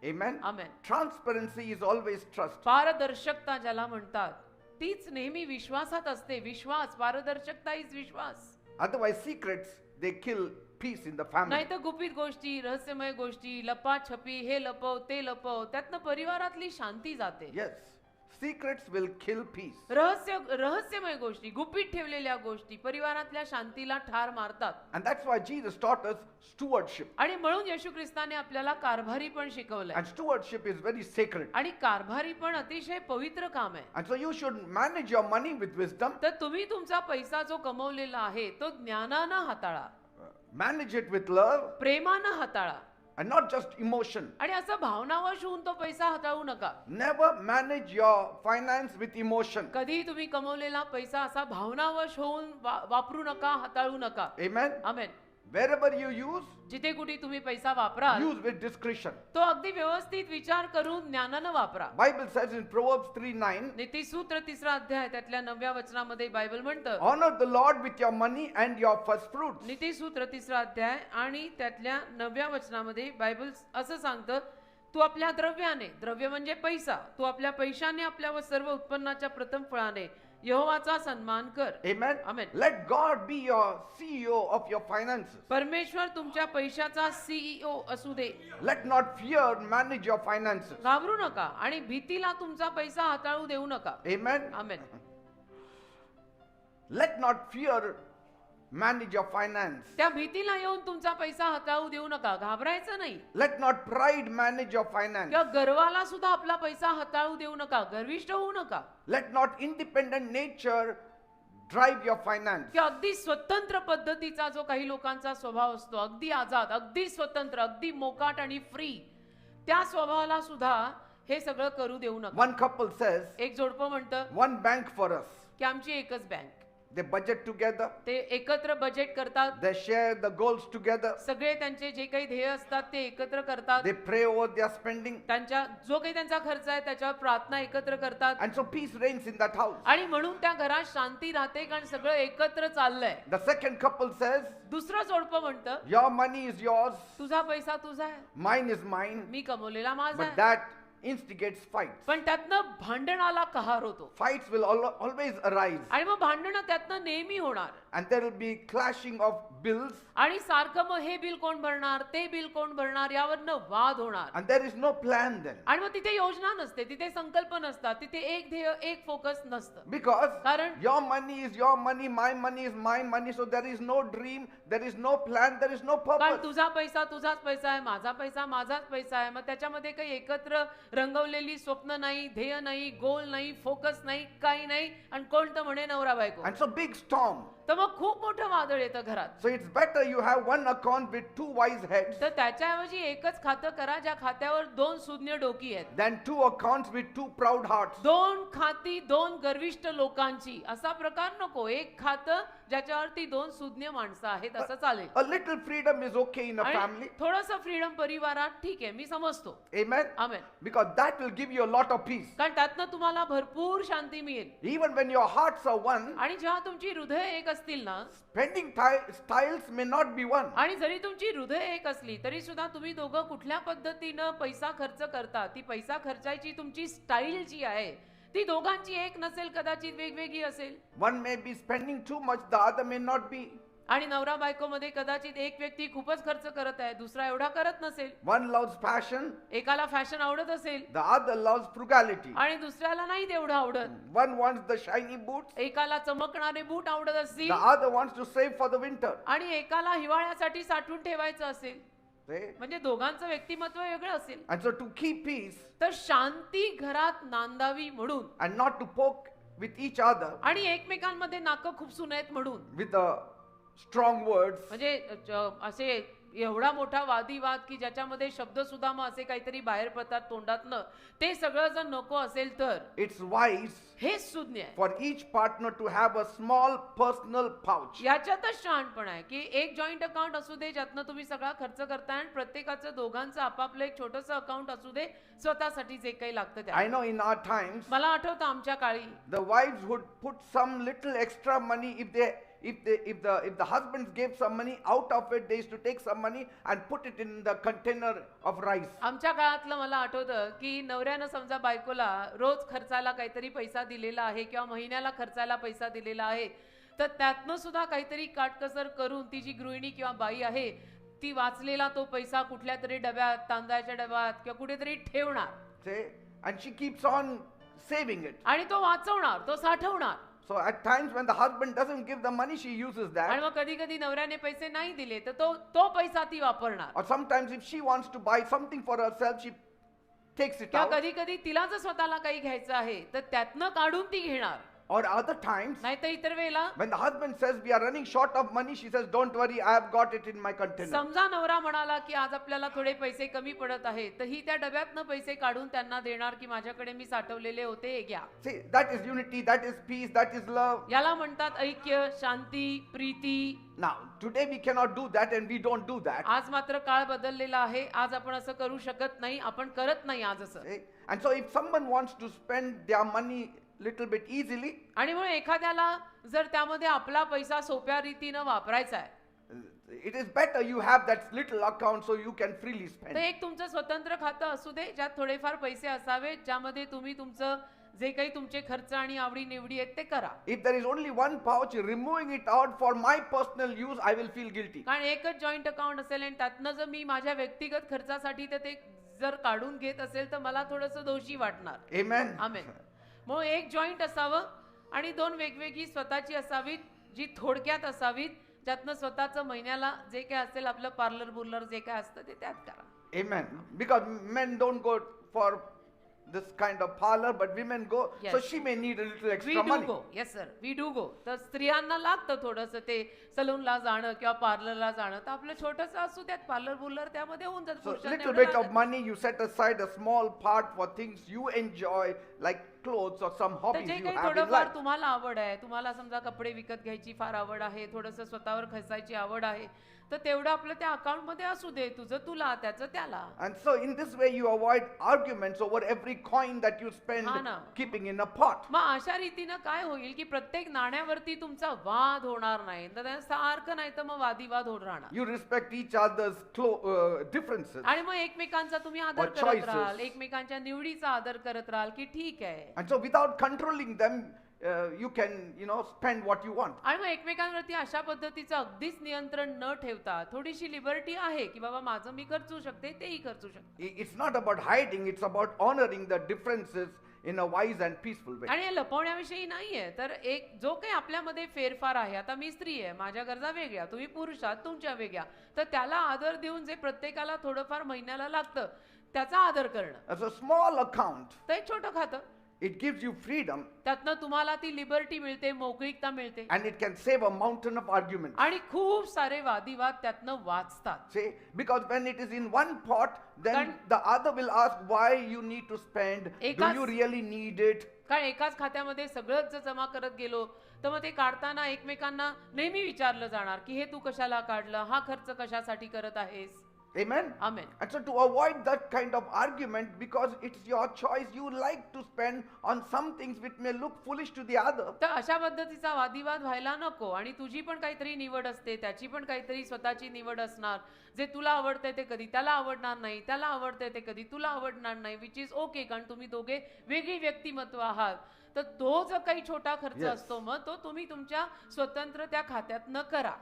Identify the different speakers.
Speaker 1: Amen.
Speaker 2: Amen.
Speaker 1: Transparency is always trust.
Speaker 2: पारदर्शकता ज्याला म्हणतात तीच नेहमी विश्वासात असते. विश्वास, पारदर्शकता इज विश्वास.
Speaker 1: Otherwise, secrets, they kill peace in the family.
Speaker 2: नाही तर गुपित गोष्टी, रहस्यमय गोष्टी, लपाछपी, हे लपव ते लपव, त्यातनं परिवारातली शांती जाते.
Speaker 1: Yes. Secrets will kill peace.
Speaker 2: रहस्यमय गोष्टी, गुपित ठेवलेल्या गोष्टी परिवारातल्या शांतीला ठार मारतात.
Speaker 1: And that's why Jesus taught us stewardship.
Speaker 2: आणि म्हणून येशू ख्रिस्ताने आपल्याला कारभारी पण शिकवलंय.
Speaker 1: And stewardship is very sacred.
Speaker 2: आणि कारभारी पण अतिशय पवित्र काम आहे.
Speaker 1: And so you should manage your money with wisdom.
Speaker 2: तर तुम्ही तुमचा पैसा जो कमवलेला आहे तो ज्ञानानं हाताळा,
Speaker 1: Manage it with love
Speaker 2: प्रेमानं हाताळा.
Speaker 1: and not just emotion.
Speaker 2: आणि असं भावनावश होऊन तो पैसा हाताळू नका.
Speaker 1: Never manage your finance with emotion.
Speaker 2: कधी तुम्ही कमवलेला पैसा असा भावनावश होऊन वापरू नका, हाताळू नका.
Speaker 1: Amen.
Speaker 2: Amen.
Speaker 1: Wherever you use,
Speaker 2: जिथे कुठे तुम्ही पैसा वापरा
Speaker 1: use with discretion.
Speaker 2: तो अगदी व्यवस्थित विचार करून ज्ञानानं वापरा.
Speaker 1: Bible says in Proverbs 3:9,
Speaker 2: नीतिसूत्र 3रा अध्याय त्यातल्या 9व्या वचनामध्ये बायबल म्हणतं,
Speaker 1: honor the Lord with your money and your first fruits.
Speaker 2: नीतिसूत्र 3रा अध्याय आणि त्यातल्या 9व्या वचनामध्ये बायबल असं सांगतं, तू आपल्या द्रव्याने, द्रव्य म्हणजे पैसा, तू आपल्या पैशाने आपल्या व सर्व उत्पन्नाच्या प्रथम फळाने यहोवाचा सन्मान कर.
Speaker 1: Amen.
Speaker 2: Amen.
Speaker 1: Let God be your CEO of your finances.
Speaker 2: परमेश्वर तुमच्या पैशाचा CEO असू दे.
Speaker 1: Let not fear manage your finances.
Speaker 2: घाबरू नका आणि भीतीला तुमचा पैसा हाताळू देऊ नका.
Speaker 1: Amen.
Speaker 2: Amen.
Speaker 1: Let not fear manage your finance.
Speaker 2: त्या भीतीला येऊन तुमचा पैसा हाताळू देऊ नका. घाबरायचं नाही.
Speaker 1: Let not pride manage your finance.
Speaker 2: किंवा गर्वाला सुद्धा आपला पैसा हाताळू देऊ नका. गर्विष्ठ होऊ नका.
Speaker 1: Let not independent nature drive your finance.
Speaker 2: किंवा अगदी स्वतंत्र पद्धतीचा जो काही लोकांचा स्वभाव असतो, अगदी आजाद, अगदी स्वतंत्र, अगदी मोकाट आणि फ्री, त्या स्वभावाला सुद्धा हे सगळं करू देऊ नका.
Speaker 1: One couple says,
Speaker 2: एक जोडपं म्हणतं
Speaker 1: one bank for us.
Speaker 2: की आमची एकच बँक.
Speaker 1: They budget together.
Speaker 2: ते एकत्र बजेट करतात.
Speaker 1: They share the goals together.
Speaker 2: सगळे त्यांचे जे काही ध्येय असतात ते एकत्र करतात.
Speaker 1: They pray over their spending.
Speaker 2: त्यांच्या जो काही त्यांचा खर्च आहे त्याच्यावर प्रार्थना एकत्र करतात.
Speaker 1: And so peace reigns in that house.
Speaker 2: आणि म्हणून त्या घरात शांती राहते कारण सगळं एकत्र चाललंय.
Speaker 1: The second couple says,
Speaker 2: दुसरं जोडपं म्हणतं,
Speaker 1: your money is yours,
Speaker 2: तुझा पैसा तुझा आहे,
Speaker 1: mine is mine.
Speaker 2: मी कमवलेला माझा
Speaker 1: But
Speaker 2: आहे.
Speaker 1: that instigates fights.
Speaker 2: पण त्यातनं भांडणाला कहार होतो.
Speaker 1: Fights will always arise.
Speaker 2: आणि मग भांडणं त्यातनं नेहमी होणार.
Speaker 1: And there will be clashing of bills.
Speaker 2: आणि सारखं मग हे बिल कोण भरणार, ते बिल कोण भरणार, यावरनं वाद होणार.
Speaker 1: And there is no plan then.
Speaker 2: आणि मग तिथे योजना नसते, तिथे संकल्प नसतात, तिथे एक ध्येय, एक फोकस नसतं.
Speaker 1: Because
Speaker 2: कारण
Speaker 1: your money is your money, my money is my money, so there is no dream, there is no plan, there is no
Speaker 2: कारण
Speaker 1: purpose.
Speaker 2: तुझा पैसा तुझाच पैसा आहे, माझा पैसा माझाच पैसा आहे. मग त्याच्यामध्ये काही एकत्र रंगवलेली स्वप्न नाही, ध्येय नाही, गोल नाही, फोकस नाही, काही नाही. आणि कोणतं म्हणे नवरा बायको.
Speaker 1: And so big storm.
Speaker 2: तर मग खूप मोठं वादळ येतं घरात.
Speaker 1: So it's better you have one account with two wise heads
Speaker 2: तर त्याच्याऐवजी एकच खातं करा ज्या खात्यावर 2 सुज्ञ डोकी आहेत.
Speaker 1: than two accounts with two proud hearts.
Speaker 2: 2 खाती 2 गर्विष्ठ लोकांची, असा प्रकार नको. एक खातं ज्याच्यावरती 2 सुज्ञ माणसं आहेत असं चालेल.
Speaker 1: A little freedom is okay in a family.
Speaker 2: थोडंसं फ्रीडम परिवारात ठीक आहे, मी समजतो.
Speaker 1: Amen.
Speaker 2: Amen.
Speaker 1: Because that will give you a lot of peace.
Speaker 2: कारण त्यातनं तुम्हाला भरपूर शांती मिळेल.
Speaker 1: Even when your hearts are one,
Speaker 2: आणि जेव्हा तुमची हृदय एक असतील ना,
Speaker 1: spending styles may not be one.
Speaker 2: आणि जरी तुमची हृदय एक असली तरी सुद्धा तुम्ही दोघं कुठल्या पद्धतीनं पैसा खर्च करता, ती पैसा खर्चायची तुमची स्टाईल जी आहे ती दोघांची एक नसेल, कदाचित वेगवेगळी असेल.
Speaker 1: One may be spending too much, the other may not be.
Speaker 2: आणि नवरा बायको मध्ये कदाचित एक व्यक्ती खूपच खर्च करत आहे, दुसरा एवढा करत नसेल.
Speaker 1: One loves fashion,
Speaker 2: एकाला फॅशन आवडत असेल
Speaker 1: the other loves frugality.
Speaker 2: आणि दुसऱ्याला नाही तेवढं आवडत.
Speaker 1: One wants the shiny boots,
Speaker 2: एकाला चमकणारे बूट आवडत असतील
Speaker 1: the other wants to save for the winter.
Speaker 2: आणि एकाला हिवाळ्यासाठी साठवून ठेवायचं असेल.
Speaker 1: See?
Speaker 2: म्हणजे दोघांचं व्यक्तिमत्व वेगळं असेल.
Speaker 1: And so to keep peace
Speaker 2: तर शांती घरात नांदावी म्हणून
Speaker 1: and not to poke with each other
Speaker 2: आणि एकमेकांमध्ये नाकं खुपसू नयेत म्हणून,
Speaker 1: with strong words,
Speaker 2: म्हणजे असे एवढा मोठा वादीवाद की ज्याच्यामध्ये शब्द सुद्धा मग असे काहीतरी बाहेर पडतात तोंडातनं, ते सगळं जर नको असेल तर
Speaker 1: it's wise
Speaker 2: हेच सुज्ञ आहे.
Speaker 1: for each partner to have a small personal pouch.
Speaker 2: याच्यातच शहाणपण आहे की एक जॉईंट अकाउंट असू दे ज्यातनं तुम्ही सगळा खर्च करताय आणि प्रत्येकाचं दोघांचं आपापलं एक छोटंसं अकाउंट असू दे स्वतःसाठी जे काही लागतं ते.
Speaker 1: I know in our times
Speaker 2: मला आठवतं आमच्या काळी
Speaker 1: the wives would put some little extra money if they if the husbands gave some money, out of it they used to take some money and put it in the container of rice.
Speaker 2: आमच्या काळातलं मला आठवतं की नवऱ्यानं समजा बायकोला रोज खर्चाला काहीतरी पैसा दिलेला आहे किंवा महिन्याला खर्चाला पैसा दिलेला आहे, तर त्यातनं सुद्धा काहीतरी काटकसर करून ती जी गृहिणी किंवा बाई आहे ती वाचलेला तो पैसा कुठल्या तरी डब्यात, तांदळाच्या डब्यात किंवा कुठेतरी ठेवणार.
Speaker 1: See? And she keeps on saving it.
Speaker 2: आणि तो वाचवणार, तो साठवणार.
Speaker 1: So at times when the husband doesn't give the money, she uses
Speaker 2: आणि
Speaker 1: that.
Speaker 2: मग कधी कधी नवऱ्याने पैसे नाही दिले तर तो पैसा ती वापरणार.
Speaker 1: Or sometimes if she wants to buy something for herself, she takes it
Speaker 2: किंवा
Speaker 1: out.
Speaker 2: कधी कधी तिला जर स्वतःला काही घ्यायचं आहे तर त्यातनं काढून ती घेणार.
Speaker 1: Or other times,
Speaker 2: नाही तर इतर वेळेला
Speaker 1: when the husband says we are running short of money, she says, don't worry, I have got it in my container.
Speaker 2: समजा नवरा म्हणाला की आज आपल्याला थोडे पैसे कमी पडत आहेत, तर ही त्या डब्यातनं पैसे काढून त्यांना देणार की माझ्याकडे मी साठवलेले होते, हे घ्या.
Speaker 1: See, that is unity, that is peace, that is love.
Speaker 2: याला म्हणतात ऐक्य, शांती, Preeti.
Speaker 1: Now, today we cannot do that and we don't do that.
Speaker 2: आज मात्र काळ बदललेला आहे. आज आपण असं करू शकत नाही, आपण करत नाही आज असं.
Speaker 1: See? And so if someone wants to spend their money little bit easily,
Speaker 2: आणि म्हणून एखाद्याला जर त्यामध्ये आपला पैसा सोप्या रीतीनं वापरायचा आहे,
Speaker 1: it is better you have that little account so you can freely
Speaker 2: तर
Speaker 1: spend.
Speaker 2: एक तुमचं स्वतंत्र खातं असू दे ज्यात थोडेफार पैसे असावे, ज्यामध्ये तुम्ही तुमचं जे काही तुमचे खर्च आणि आवडी निवडी आहेत ते करा.
Speaker 1: If there is only one pouch, removing it out for my personal use, I will feel guilty.
Speaker 2: कारण एकच जॉईंट अकाउंट असेल आणि त्यातनं जर मी माझ्या व्यक्तिगत खर्चासाठी तर ते जर काढून घेत असेल तर मला थोडंसं दोषी वाटणार.
Speaker 1: Amen.
Speaker 2: आमेन. मग एक जॉईंट असावं आणि दोन वेगवेगळी स्वतःची असावीत, जी थोडक्यात असावीत, ज्यातनं स्वतःचं महिन्याला जे काय असेल आपलं पार्लर बुर्लर जे काय असतं ते त्यात करा.
Speaker 1: Amen. Because men don't go for this kind of parlor, but women go, so
Speaker 2: Yes.
Speaker 1: she may need a little
Speaker 2: we
Speaker 1: extra
Speaker 2: do
Speaker 1: money.
Speaker 2: Go. Yes sir, we do go. तर स्त्रियांना लागतं थोडंसं ते सलूनला जाणं किंवा पार्लरला जाणं, तर आपलं छोटंसं असू त्यात पार्लर बुर्लर त्यामध्ये होऊन जातं.
Speaker 1: So
Speaker 2: पुरुषांना
Speaker 1: little
Speaker 2: एवढं
Speaker 1: bit of
Speaker 2: लागत
Speaker 1: money you set aside, a small part for things you enjoy, like clothes or some
Speaker 2: तर
Speaker 1: hobbies
Speaker 2: जे
Speaker 1: you
Speaker 2: काही
Speaker 1: have in
Speaker 2: थोडंफार
Speaker 1: life.
Speaker 2: तुम्हाला आवड आहे, तुम्हाला समजा कपडे विकत घ्यायची फार आवड आहे, थोडंसं स्वतःवर खर्चायची आवड आहे, तर तेवढं आपलं त्या अकाउंट मध्ये असू दे, तुझं तुला त्याचं त्याला.
Speaker 1: And so in this way you avoid arguments over every coin that you spend
Speaker 2: हा ना.
Speaker 1: keeping in a pot.
Speaker 2: मग अशा रीतीनं काय होईल की प्रत्येक नाण्यावरती तुमचा वाद होणार नाही, तर त्या सारखं नाही तर मग वादिवाद होत राहणार.
Speaker 1: You respect each other's differences.
Speaker 2: आणि मग एकमेकांचा तुम्ही आदर
Speaker 1: Or
Speaker 2: करत
Speaker 1: choices.
Speaker 2: राहाल, एकमेकांच्या निवडीचा आदर करत राहाल की ठीक आहे.
Speaker 1: And so without controlling them, you can, spend what you want.
Speaker 2: आणि मग एकमेकांवरती अशा पद्धतीचं अगदीच नियंत्रण न ठेवता थोडीशी लिबर्टी आहे की बाबा माझं मी खर्चू शकते, तेही खर्चू शकते.
Speaker 1: It's not about hiding, it's about honoring the differences in a wise and peaceful way.
Speaker 2: आणि हे लपवण्याविषयी नाहीये, तर एक जो काही आपल्यामध्ये फेरफार आहे, आता मी स्त्री आहे, माझ्या गरजा वेगळ्या, तुम्ही पुरुष आहात, तुमच्या वेगळ्या, तर त्याला आदर देऊन जे प्रत्येकाला थोडंफार महिन्याला लागतं त्याचा आदर करणं.
Speaker 1: As a small account,
Speaker 2: तर एक छोटं खातं,
Speaker 1: it gives you freedom
Speaker 2: त्यातनं तुम्हाला ती लिबर्टी मिळते, मोकळीकता मिळते,
Speaker 1: and it can save a mountain of arguments.
Speaker 2: आणि खूप सारे वादिवाद त्यातनं वाचतात.
Speaker 1: See, because when it is in one pot, then
Speaker 2: Kan-
Speaker 1: the other will ask why you need to spend. Do
Speaker 2: Ekas-
Speaker 1: you really need it?
Speaker 2: कारण एकाच खात्यामध्ये सगळंच जर जमा करत गेलो तर मग ते काढताना एकमेकांना नेहमी विचारलं जाणार की हे तू कशाला काढलं, हा खर्च कशासाठी करत आहेस.
Speaker 1: Amen.
Speaker 2: Amen.
Speaker 1: And so to avoid that kind of argument, because it's your choice, you like to spend on some things which may look foolish to the other.
Speaker 2: तर अशा पद्धतीचा वादिवाद व्हायला नको. आणि तुझी पण काहीतरी निवड असते, त्याची पण काहीतरी स्वतःची निवड असणार. जे तुला आवडतंय ते कधी त्याला आवडणार नाही, त्याला आवडतंय ते कधी तुला आवडणार नाही, विच इज ओके, कारण तुम्ही दोघे वेगळी व्यक्तिमत्व आहात. तर तो जो काही छोटा खर्च
Speaker 1: Yes.
Speaker 2: असतो मग तो तुम्ही तुमच्या स्वतंत्र त्या खात्यात न करा.